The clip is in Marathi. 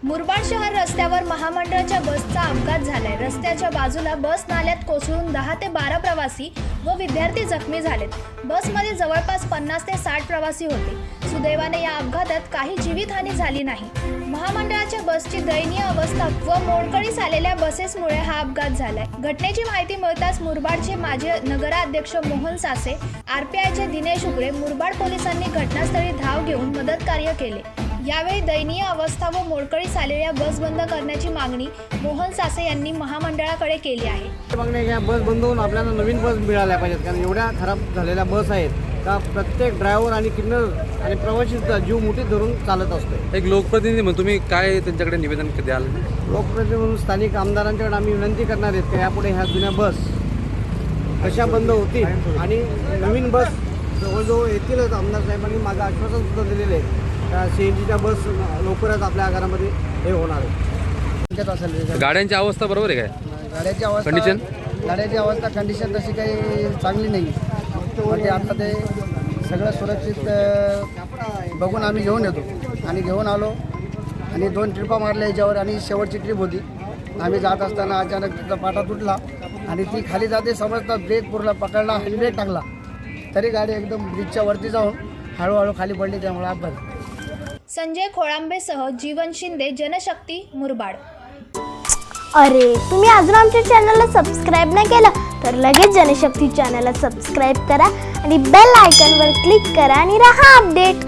मुरबाड शहर रस्त्यावर महामंडळाच्या बसचा अपघात झालाय। रस्त्याच्या बाजूला बस नाल्यात कोसळून 10 ते 12 प्रवासी व विद्यार्थी जखमी झालेत। बसमध्ये जवळपास 50 ते 60 प्रवासी होते। सुदैवाने या अपघातात काही जीवितहानी झाली नाही। महामंडळाच्या बसची दयनीय अवस्था व मोडकळीस आलेल्या बसेसमुळे हा अपघात झालाय। घटनेची माहिती मिळताच मुरबाडचे माजी नगराध्यक्ष मोहन सासे, आरपीआयचे दिनेश उगळे, मुरबाड पोलिसांनी घटनास्थळी धाव घेऊन मदत कार्य केले। यावेळी दयनीय अवस्था व मोडकळीस आलेल्या बस बंद करण्याची मागणी मोहन सासे यांनी महामंडळाकडे केली आहे। बस बंद होऊन आपल्याला नवीन बस मिळाल्या पाहिजेत, कारण एवढ्या खराब झालेल्या बस आहेत का प्रत्येक ड्रायव्हर आणि किन्नर आणि प्रवाशीचा जीव मुठीत धरून चालत असतो। एक लोकप्रतिनिधी म्हणून तुम्ही काय त्यांच्याकडे निवेदन द्याल? लोकप्रतिनिधी म्हणून स्थानिक आमदारांच्याकडे आम्ही विनंती करणार आहेत की यापुढे ह्या जुन्या बस कशा बंद होतील आणि नवीन बस जवळजवळ येतीलच। आमदार साहेबांनी मागे आश्वासन सुद्धा दिलेले आहे, सीएनजीच्या बस लवकरच आपल्या आगारामध्ये हे होणार आहे। गाड्यांची अवस्था बरोबर आहे काय? गाड्याची अवस्था कंडिशन तशी काही चांगली नाही, म्हणजे आता ते सगळं सुरक्षित बघून आम्ही घेऊन येतो आणि घेऊन आलो आणि 2 ट्रिपा मारल्या याच्यावर आणि शेवटची ट्रिप होती। आम्ही जात असताना अचानक तिचा पाटा तुटला आणि ती खाली जाते समजता ब्रेक पूर्ण पकडला आणि ब्रेक टाकला, तरी गाडी एकदम ब्रिजच्या वरती जाऊन हळूहळू खाली पडली, त्यामुळे अपघात। संजय खोळांबेसह जीवन शिंदे, जनशक्ती, मुरबाड। अरे, तुम्ही अजून आमच्या चॅनलला सबस्क्राईब नाही केलं तर लगेच जनशक्ती चॅनलला सबस्क्राईब करा आणि बेल आयकॉनवर क्लिक करा आणि रहा अपडेट।